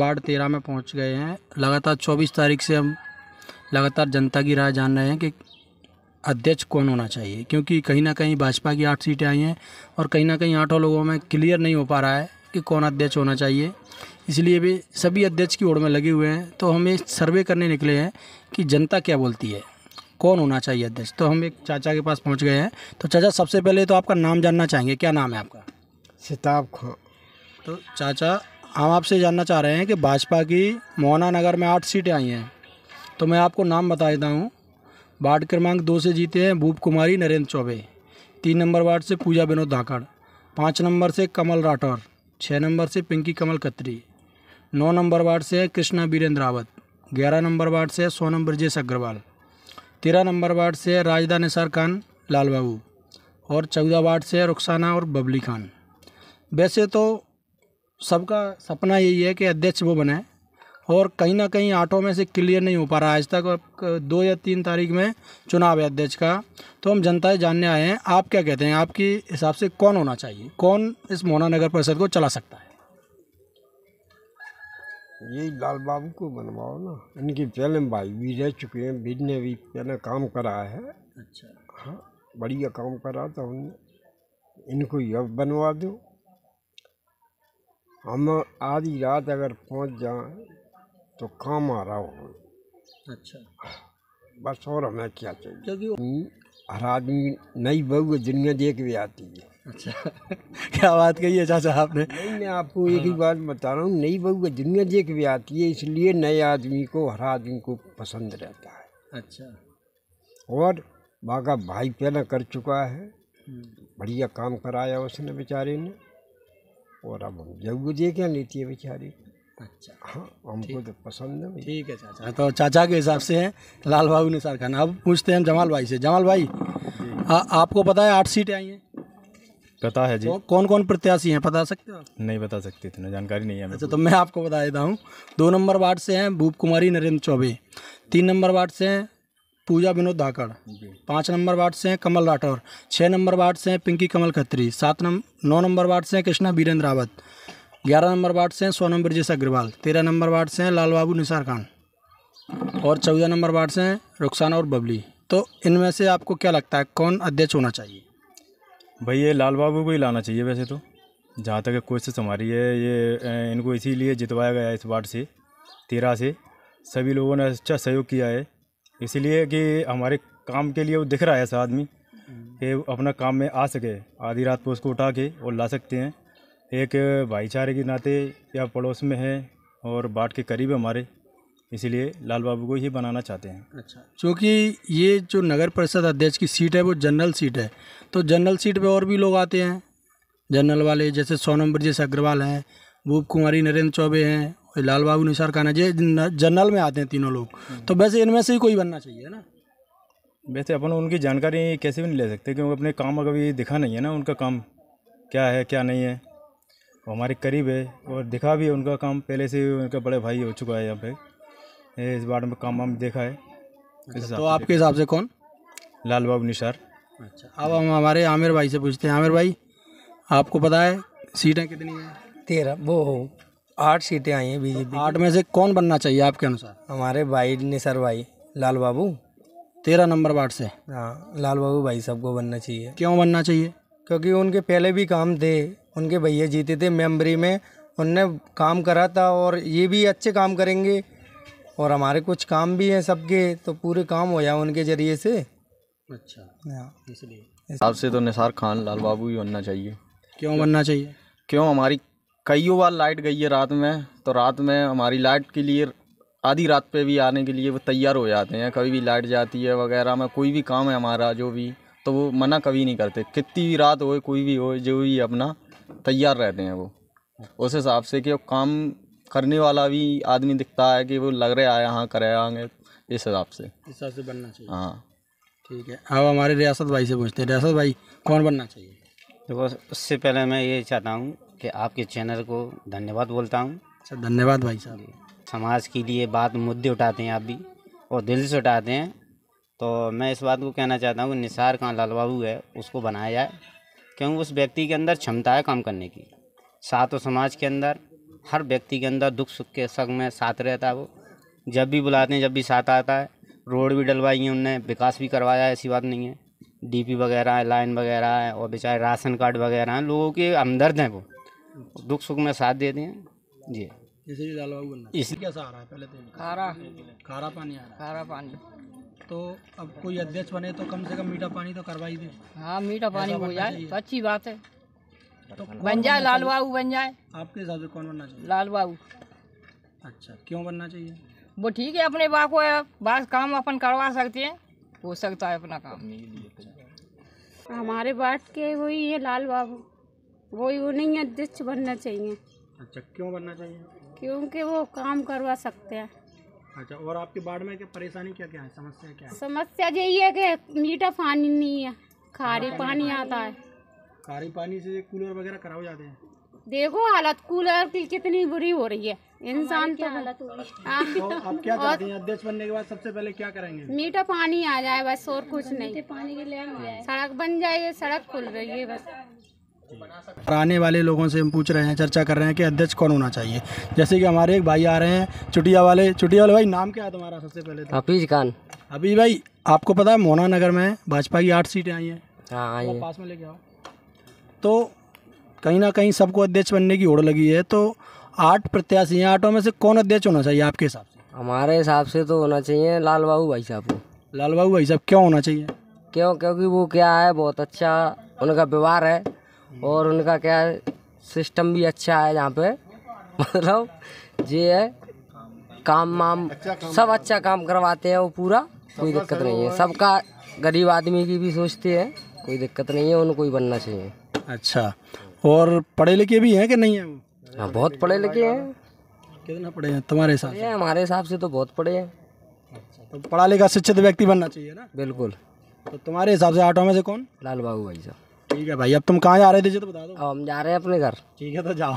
Ward 13 में पहुंच गए हैं। लगातार 24 तारीख से हम लगातार जनता की राय जान रहे हैं कि अध्यक्ष कौन होना चाहिए, क्योंकि कहीं ना कहीं भाजपा की 8 सीटें आई हैं और कहीं ना कहीं 8 लोगों में क्लियर नहीं हो पा रहा है कि कौन अध्यक्ष होना चाहिए। इसलिए भी सभी अध्यक्ष की होड़ में लगे हुए हैं। तो हम एक सर्वे करने निकले हैं कि जनता क्या बोलती है, कौन होना चाहिए अध्यक्ष। तो हम एक चाचा के पास पहुंच गए हैं। तो चाचा, सबसे पहले तो आपका नाम जानना चाहेंगे, क्या नाम है आपका? सिताब खां। तो चाचा, हम आपसे जानना चाह रहे हैं कि भाजपा की मोहना नगर में 8 सीटें आई हैं। तो मैं आपको नाम बता देता हूँ। वार्ड क्रमांक 2 से जीते हैं भूप कुमारी नरेंद्र चौबे, 3 नंबर वार्ड से पूजा विनोद धाकड़, 5 नंबर से कमल राठौर, 6 नंबर से पिंकी कमल खत्री, 9 नंबर वार्ड से कृष्णा बीरेंद्र रावत, 11 नंबर वार्ड से सोनम ब्रजेश अग्रवाल, 13 नंबर वार्ड से राजदा निसार खान लाल बाबू और 14 वार्ड से रुखसाना और बबली खान। वैसे तो सबका सपना यही है कि अध्यक्ष वो बने, और कहीं ना कहीं 8 में से क्लियर नहीं हो पा रहा है आज तक। 2 या 3 तारीख में चुनाव है अध्यक्ष का। तो हम जनता से जानने आए हैं, आप क्या कहते हैं, आपके हिसाब से कौन होना चाहिए, कौन इस मोहना नगर परिषद को चला सकता है? यही लाल बाबू को बनवाओ ना। इनके पहले भाई भी रह चुके हैं, भी ने भी पहले काम करा है। अच्छा, हाँ, बढ़िया काम करा था उनने। इनको ही अब बनवा दो। हम आधी रात अगर पहुंच जाएं तो काम आ रहा हो। अच्छा, बस और हमें क्या चाहिए, क्योंकि हर आदमी नई बहू दुनिया देख भी आती है। अच्छा क्या बात कही है चाचा आपने। नहीं, मैं आपको एक ही बात बता रहा हूँ, नई बहू दुनिया देख भी आती है, इसलिए नए आदमी को, हर आदमी को पसंद रहता है। अच्छा, और बाका भाई पहले कर चुका है, बढ़िया काम कराया उसने बेचारे ने, और अब हम जब देखें लेती है बेचारी। अच्छा, हाँ, हमको तो पसंद है। ठीक है चाचा। तो चाचा के हिसाब से हैं लाल बाबू निसार खान। अब पूछते हैं हम जमाल भाई से। जमाल भाई, आपको पता है 8 सीटें आई हैं? पता है जी। कौन कौन प्रत्याशी हैं, बता सकते हो आप? नहीं बता सकते, इतना जानकारी नहीं है हमें। अच्छा, तो मैं आपको बता देता हूँ। 2 नंबर वार्ड से हैं भूप कुमारी नरेंद्र चौबे, 3 नंबर वार्ड से हैं पूजा विनोद धाकड़, 5 नंबर वार्ड से हैं कमल राठौर, 6 नंबर वार्ड से हैं पिंकी कमल खत्री, 9 नंबर वार्ड से हैं कृष्णा बीरेंद्र रावत, 11 नंबर वार्ड से हैं सोनम ब्रजेश अग्रवाल, 13 नंबर वार्ड से हैं लाल बाबू निसार खान और 14 नंबर वार्ड से हैं रुखसाना और बबली। तो इनमें से आपको क्या लगता है कौन अध्यक्ष होना चाहिए? भाई ये लाल बाबू को ही लाना चाहिए वैसे तो, जहाँ तक कोशिश हमारी है। ये इनको इसीलिए जितवाया गया है इस वार्ड से, 13 से। सभी लोगों ने अच्छा सहयोग किया है, इसीलिए कि हमारे काम के लिए वो दिख रहा है ऐसा आदमी कि अपना काम में आ सके। आधी रात को उसको उठा के और ला सकते हैं। एक भाईचारे के नाते या पड़ोस में है और वार्ड के करीब है हमारे, इसीलिए लाल बाबू को ही बनाना चाहते हैं। अच्छा, क्योंकि ये जो नगर परिषद अध्यक्ष की सीट है वो जनरल सीट है, तो जनरल सीट पे और भी लोग आते हैं जनरल वाले, जैसे सोनम ब्रजेश अग्रवाल हैं, भूप कुमारी नरेंद्र चौबे हैं, लाल बाबू निसार खान है, ये जनरल में आते हैं तीनों लोग। तो वैसे इनमें से ही कोई बनना चाहिए ना। वैसे अपन उनकी जानकारी कैसे भी नहीं ले सकते, क्योंकि अपने काम का कभी दिखा नहीं है ना, उनका काम क्या है क्या नहीं है। वो हमारे करीब है और दिखा भी है उनका काम, पहले से उनका बड़े भाई हो चुका है यहाँ पे, इस वार्ड में काम हम देखा है। तो आपके हिसाब से कौन? लाल बाबू निसार। अच्छा, अब हम हमारे आमिर भाई से पूछते हैं। आमिर भाई, आपको पता है सीटें कितनी हैं? 13 वो 8 सीटें आई हैं बीजेपी। 8 में से कौन बनना चाहिए आपके अनुसार? हमारे भाई निसार भाई लाल बाबू, 13 नंबर वार्ड से। हाँ, लाल बाबू भाई सबको बनना चाहिए। क्यों बनना चाहिए? क्योंकि उनके पहले भी काम थे, उनके भैया जीते थे मेंबरी में, उनने काम करा था और ये भी अच्छे काम करेंगे। और हमारे कुछ काम भी हैं सबके, तो पूरे काम हो जाए उनके जरिए से। अच्छा, इसलिए हिसाब से तो निसार खान लाल बाबू ही बनना चाहिए। क्यों बनना चाहिए? क्यों, हमारी कईयों बार लाइट गई है रात में, तो रात में हमारी लाइट के लिए आधी रात पे भी आने के लिए वो तैयार हो जाते हैं। कभी भी लाइट जाती है वगैरह में, कोई भी काम है हमारा जो भी, तो वो मना कभी नहीं करते। कितनी भी रात हो, कोई भी हो, जो भी अपना तैयार रहते हैं वो। उस हिसाब से कि काम करने वाला भी आदमी दिखता है कि वो लग रहा है यहाँ करे आएंगे, इस हिसाब से बनना चाहिए। हाँ, ठीक है। अब हमारे रियासत भाई से पूछते हैं। रियासत भाई, कौन बनना चाहिए? देखो, उससे पहले मैं ये चाहता हूँ कि आपके चैनल को धन्यवाद बोलता हूँ। अच्छा, धन्यवाद भाई साहब। समाज के लिए बात मुद्दे उठाते हैं आप भी, और दिल से उठाते हैं। तो मैं इस बात को कहना चाहता हूँ कि निसार खान लाल बाबू है, उसको बनाया जाए, क्योंकि उस व्यक्ति के अंदर क्षमता है काम करने की। साथ समाज के अंदर हर व्यक्ति के अंदर दुख सुख के सब में साथ रहता है। वो जब भी बुलाते हैं जब भी साथ आता है। रोड भी डलवाई है उनने, विकास भी करवाया है, ऐसी बात नहीं है। डीपी वगैरह है, लाइन वगैरह है, और बेचारे राशन कार्ड वगैरह हैं। लोगों के हमदर्द हैं वो, दुख सुख में साथ देते हैं जी। इसीलिए लाल बाबू बनना। इस कैसा आ रहा है पहले तो? खारा पानी आ रहा है। खारा पानी। तो अब कोई अध्यक्ष बने तो कम से कम मीठा पानी तो करवाई दे। हाँ, मीठा पानी हो जाए तो अच्छी बात है। तो बन जाए लाल बाबू, बन जाए आपके हिसाब से कौन बनना चाहिए? लाल बाबू। अच्छा, क्यों बनना चाहिए? वो ठीक है, अपने बाप को बात काम अपन करवा सकते हैं, हो सकता है अपना काम। हमारे वार्ड के वही है लाल बाबू, वही उन्हीं अध्यक्ष बनना चाहिए। अच्छा, क्यों बनना चाहिए? क्योंकि वो काम करवा सकते हैं। अच्छा, और आपके वार्ड में क्या परेशानी क्या क्या है, समस्या क्या है? समस्या यही है कि मीठा पानी नहीं है, खारे पानी आता है। खारे पानी से कूलर वगैरह कराओ जाते हैं। देखो हालत कूलर की कितनी बुरी हो रही है, इंसान तो हालत हो रही है। तो आप क्या चाहते हैं अध्यक्ष बनने के बाद सबसे पहले क्या करेंगे? मीठा पानी आ जाए बस, और कुछ नहीं। पानी के लिए सड़क बन जाए, सड़क खुल रही है बस। आने वाले लोगों से हम पूछ रहे हैं, चर्चा कर रहे हैं कि अध्यक्ष कौन होना चाहिए। जैसे कि हमारे एक भाई आ रहे हैं चुटिया वाले भाई, नाम क्या है तुम्हारा सबसे पहले तो? हफीज खान। अभी भाई, आपको पता है मोना नगर में भाजपा की 8 सीटें आई हैं। हाँ आई है। पास में लेके आओ। तो कहीं ना कहीं सबको अध्यक्ष बनने की होड़ लगी है। तो 8 प्रत्याशी हैं, 8 में से कौन अध्यक्ष होना चाहिए आपके हिसाब से? हमारे हिसाब से तो होना चाहिए लाल बाबू भाई साहब को। लाल बाबू भाई साहब क्यों होना चाहिए? क्योंकि वो क्या है, बहुत अच्छा उनका व्यवहार है, और उनका क्या है, सिस्टम भी अच्छा है यहाँ पे। मतलब ये है, काम वाम सब अच्छा काम करवाते हैं वो पूरा, कोई दिक्कत नहीं है। सबका गरीब आदमी की भी सोचते हैं, कोई दिक्कत नहीं है, उनको ही बनना चाहिए। अच्छा, और पढ़े लिखे भी हैं कि नहीं है वो? हाँ, बहुत पढ़े लिखे हैं। कितना पढ़े हैं तुम्हारे हिसाब से? हमारे हिसाब से तो बहुत पढ़े हैं। तो पढ़ा लिखा शिक्षित व्यक्ति बनना चाहिए ना? बिल्कुल। तो तुम्हारे हिसाब से 8 में से कौन? लाल बाबू भाई साहब। ठीक है भाई, अब तुम कहाँ जा रहे थे ये तो बता दो। अब हम जा रहे हैं अपने घर। ठीक है, तो जाओ।